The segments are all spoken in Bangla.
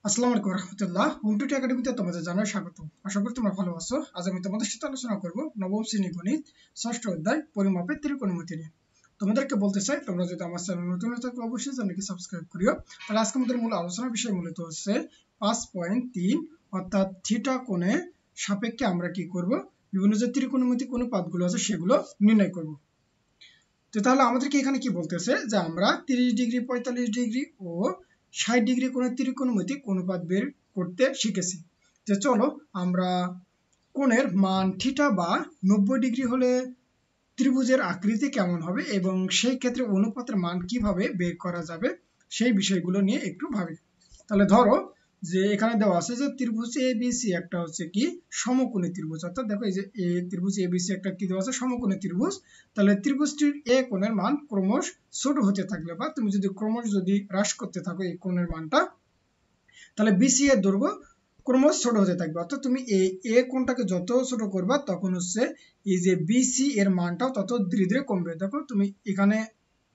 আসসালামু আলাইকুম রহমতুল্লাহ। হোম টুটু একাডেমিতে তোমাদের জানাই স্বাগত। আশা করি তোমরা ভালো আছো। আজ আমি তোমাদের সাথে আলোচনা করব নবম শ্রেণী গণিত ষষ্ঠ অধ্যায় পরিমাপের ত্রিকোণমিতি নিয়ে। তোমাদেরকে বলতে চাই, তোমরা যদি আমার চ্যানেল নতুন হয়ে থাকো অবশ্যই চ্যানেলকে সাবস্ক্রাইব করিও। তাহলে আজকে আমাদের মূল আলোচনার বিষয় মূলত হচ্ছে 5.3 অর্থাৎ থিটা কোণে সাপেক্ষে আমরা কি করব, বিভিন্ন যে ত্রিকোণমিতিক অনুপাতগুলো আছে সেগুলো নির্ণয় করব। তো তাহলে আমাদেরকে এখানে কি বলতেছে যে আমরা 30 ডিগ্রি 45 ডিগ্রি ও 60 ডিগ্রি কোণের ত্রিকোণমিতিক অনুপাত বের করতে শিখেছি। যে চলো আমরা কোণের মান থিটা বা 90 ডিগ্রি হলে ত্রিভুজের আকৃতি কেমন হবে এবং সেই ক্ষেত্রে অনুপাতের মান কিভাবে বের করা যাবে সেই বিষয়গুলো নিয়ে একটু ভাবি। তাহলে ধরো যে এখানে দেওয়া আছে যে ত্রিভুজ এবিসি একটা হচ্ছে কি সমকোণী ত্রিভুজ, অর্থাৎ দেখো এই যে ত্রিভুজ এবিসি একটা কি দেওয়া আছে সমকোণী ত্রিভুজ। তাহলে ত্রিভুজটির এ কোণের মান ক্রমশ ছোট হতে থাকলে বা তুমি যদি ক্রমশ যদি হ্রাস করতে থাকো এই কোণের মানটা, তাহলে বিসি এর দৈর্ঘ্য ক্রমশ ছোট হতে থাকবে। অর্থাৎ তুমি এই এ কোণটাকে যত ছোট করবা তখন হচ্ছে এই যে বিসি এর মানটাও তত ধীরে ধীরে কমবে। দেখো তুমি এখানে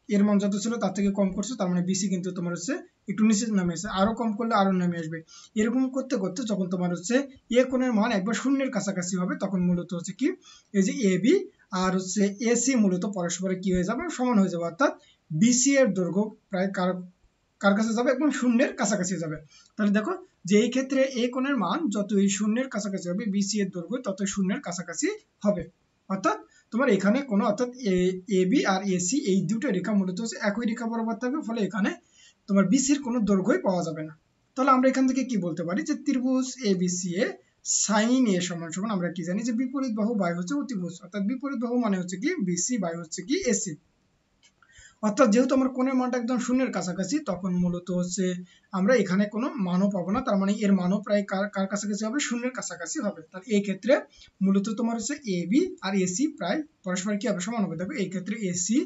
এর মান যত ছিল তার থেকে কম করছো, তার মানে বিসি কিন্তু তোমার হচ্ছে একটু নিচে নামে আসে, আরো কম করলে আরো নামে আসবে। এরকম করতে করতে যখন তোমার হচ্ছে এ কোণের মান একবার শূন্যের কাছাকাছি হবে তখন মূলত হচ্ছে কি এই যে এ বি আর হচ্ছে এসি মূলত পরস্পরে কি হয়ে যাবে, সমান হয়ে যাবে। অর্থাৎ বিসি এর দৈর্ঘ্য প্রায় কার কাছে যাবে, একদম শূন্যের কাছাকাছি যাবে। তাহলে দেখো যে এই ক্ষেত্রে এ কোণের মান যতই শূন্যের কাছাকাছি হবে বিসি এর দৈর্ঘ্য ততই শূন্যের কাছাকাছি হবে। অর্থাৎ তোমার এখানে কোনো অর্থাৎ এ বি আর এসি এই দুটো রেখা মূলত হচ্ছে একই রেখা বরাবর থাকবে, ফলে এখানে তোমার বিসির কোনো দৈর্ঘ্যই পাওয়া যাবে না। তাহলে আমরা এখান থেকে কি বলতে পারি যে ত্রিভুজ এবিসি এ সাইন এ সমান সমান আমরা কি জানি যে বিপরীত বাহু বাই হচ্ছে অতিভুজ, অর্থাৎ বিপরীত বাহু মানে হচ্ছে কি বিসি বাই হচ্ছে কি এসি। অর্থাৎ যেহেতু আমার কোণের মানটা একদম শূন্যের কাছাকাছি তখন মূলত হচ্ছে আমরা এখানে কোনো মানও পাবো না, তার মানে এর মানও প্রায় কার কাছাকাছি হবে, শূন্যের কাছাকাছি হবে। তাহলে এই ক্ষেত্রে মূলত তোমার হচ্ছে এ বি আর এসি প্রায় পরস্পর কি হবে, সমান হবে। দেখো এই ক্ষেত্রে এসি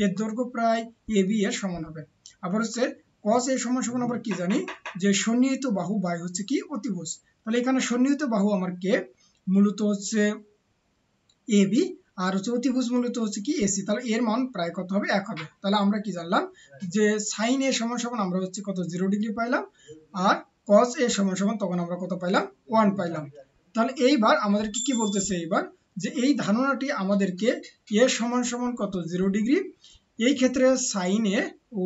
এর দৈর্ঘ্য প্রায় এ বি এর সমান হবে। আবার হচ্ছে cos এর সমান সমান আমরা কি জানি যে সন্নিহিত বাহু বাই হচ্ছে কি অতিভুজ। তাহলে এখানে সন্নিহিত বাহু আমার কে মূলত হচ্ছে এ বি আর হচ্ছে অতিভুজ মূলত হচ্ছে কি এসি। তাহলে এর মান প্রায় কত হবে, 1 হবে। তাহলে আমরা কি জানলাম যে সাইন এ সমান সমান আমরা হচ্ছে কত 0 ডিগ্রি পাইলাম, আর কস এ সমান সমান তখন আমরা কত পাইলাম 1 পাইলাম। তাহলে এইবার আমাদেরকে কি বলতেছে এইবার যে এই ধারণাটি আমাদেরকে এ সমান সমান কত 0 ডিগ্রি, এই ক্ষেত্রে সাইন এ ও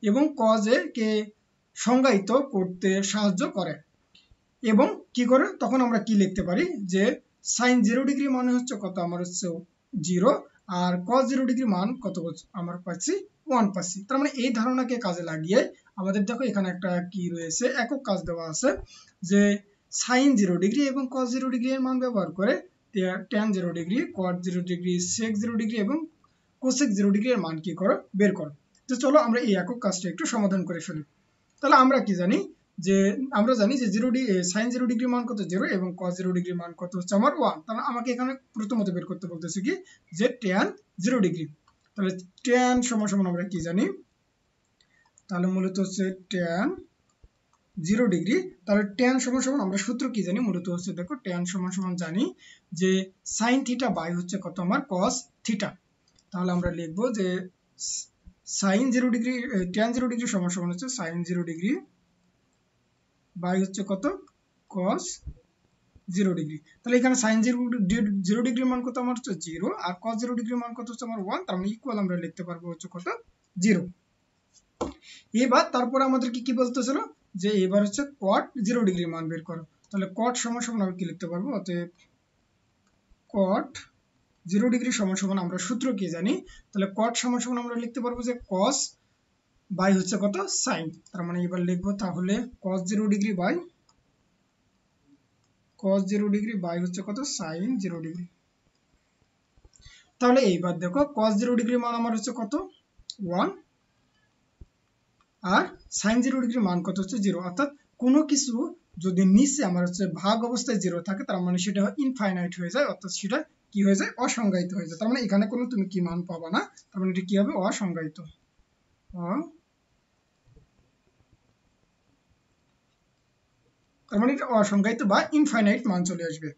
এবং কজ এ কে সংজ্ঞায়িত করতে সাহায্য করে। এবং কি করে তখন আমরা কি লিখতে পারি যে সাইন 0 ডিগ্রি মানে হচ্ছে কত আমার হচ্ছে 0, আর cos 0 ডিগ্রি মান কত আমার পাচ্ছি 1 পাচ্ছি। তার মানে এই ধারণাকে কাজে লাগিয়ে আমাদের দেখো এখানে একটা কি রয়েছে একক কাজ দেওয়া আছে যে সাইন 0 ডিগ্রি এবং cos 0 ডিগ্রি এর মান ব্যবহার করে tan 0 degree cot 0 degree sec 0 degree এবং cosec 0 ডিগ্রি এর মান কি করো বের করো। তো চলো আমরা এই একক কাজটা একটু সমাধান করে ফেলি। তাহলে আমরা কি জানি যে আমরা জানি যে সাইন 0 ডিগ্রি মান কত 0 এবং cos 0 ডিগ্রি মান কত হচ্ছে আমার 1। তাহলে আমাকে এখানে প্রথমত বের করতে বলতেছে কি যে tan 0 ডিগ্রি। তাহলে tan সমান সমান আমরা কি জানি, তাহলে মূলত হচ্ছে tan 0 ডিগ্রি। তাহলে tan সমান সমান আমরা সূত্র কি জানি, মূলত হচ্ছে দেখো tan সমান সমান জানি যে sin থিটা বাই হচ্ছে কত আমার cos থিটা। তাহলে আমরা লিখব যে sin 0 ডিগ্রি tan 0 ডিগ্রি সমান সমান হচ্ছে sin 0 ডিগ্রি বাই হচ্ছে কত cos 0 ডিগ্রি। তাহলে এখানে sin 0 ডিগ্রির মান কত আমার হচ্ছে 0, আর cos 0 ডিগ্রির মান কত হচ্ছে আমার 1, তার মানে ইকুয়াল আমরা লিখতে পারবো হচ্ছে কত 0। এবার তারপরে আমাদেরকে কি বলতেছিল যে এবার হচ্ছে cot 0 ডিগ্রির মান বের করো। তাহলে cot সমান সমান আমরা কি লিখতে পারবো, অতএব cot 0 ডিগ্রি সমান সমান আমরা সূত্র কি জানি, তাহলে cot সমান সমান আমরা লিখতে পারবো যে cos বাই হচ্ছে কত sin। তার মানে এবার লিখবো তাহলে cos 0 degree by cos 0 degree by হচ্ছে কত sin 0 ডিগ্রি। তাহলে এইবার দেখো cos 0 ডিগ্রি মান আমার হচ্ছে কত 1, আর sin 0 ডিগ্রি মান কত হচ্ছে 0। অর্থাৎ কোনো কিছু যদি নিচে আমার হচ্ছে ভাগ অবস্থায় 0 থাকে তার মানে সেটা ইনফাইনাইট হয়ে যায়, অর্থাৎ সেটা কি হয়ে যায় অসংজ্ঞায়িত হয়ে যায়। তার মানে এখানে কোনো তুমি কি মান পাবা না, তার মানে এটা কি হবে অসংজ্ঞায়িত। তার মানে এটা অসংজ্ঞায়িত বা ইনফাইনাইট মান চলে আসবে।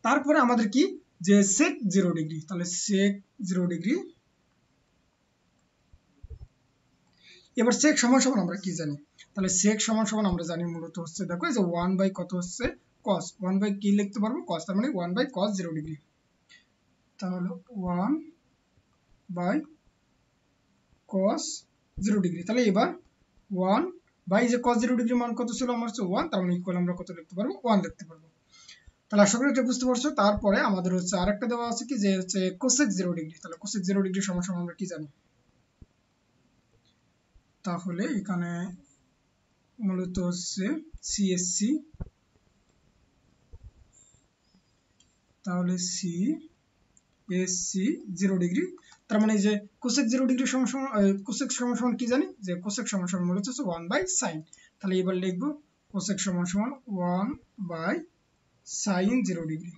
তারপরে আমাদের কি যে sec 0 ডিগ্রি, তাহলে sec 0 ডিগ্রি এবার sec সমান সমান আমরা কি জানি, তাহলে sec সমান সমান আমরা জানি মূলত হচ্ছে দেখো এই যে 1 বাই কত হচ্ছে cos, 1 বাই কি লিখতে পারবো cos, তার মানে 1 বাই cos 0 ডিগ্রি, তাহলে 1 বাই cos 0 ডিগ্রি। তাহলে এবার 1 বাই যে cos 0 ডিগ্রি মান কত ছিল আমার হচ্ছে 1, তার মানে ইকুয়াল আমরা কত লিখতে পারবো 1 লিখতে পারবো। তাহলে আশা করি এটা বুঝতে পারছো। তারপরে আমাদের হচ্ছে আরেকটা দেওয়া আছে কি যে হচ্ছে cosec 0 ডিগ্রি, তাহলে cosec 0 ডিগ্রি সমান সমান আমরা কি জানি, তাহলে এখানে মূলত হচ্ছে CSC, তাহলে CSC 0 ডিগ্রি, তার মানে যে cosec 0 ডিগ্রি সমান সমান cosec সমান সমান কি জানি যে cosec সমান সমান মূলত হচ্ছে 1 বাই sin, তাহলে এবার লিখবো cosec সমান সমান 1 বাই sin 0 ডিগ্রি।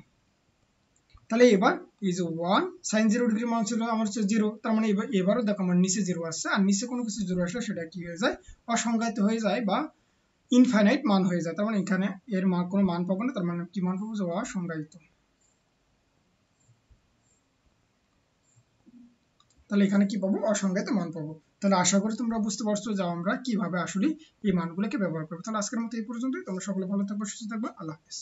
তাহলে এবার এই যে 1 sin 0 ডিগ্রি মান ছিল আমার হচ্ছে 0, তার মানে এবারও দেখো আমার নিচে 0 আসছে, আর নিচে কোনো কিছু 0 আসলে সেটা কি হয়ে যায় অসংজ্ঞায়িত হয়ে যায় বা ইনফাইনাইট মান হয়ে যায়, তার মানে এখানে এর মান কোনো মান পাবো না, তার মানে কি মান পাবো যে অসংজ্ঞায়িত। তাহলে এখানে কি পাবো অসংজ্ঞায়িত মান পাবো। তাহলে আশা করি তোমরা বুঝতে পারছো যে আমরা কিভাবে আসলে এই মানগুলোকে ব্যবহার করবো। তাহলে আজকের মতো এই পর্যন্তই, তোমরা সকলে ভালো থাকবে, সুস্থ থাকবে, আল্লাহ হাফেজ।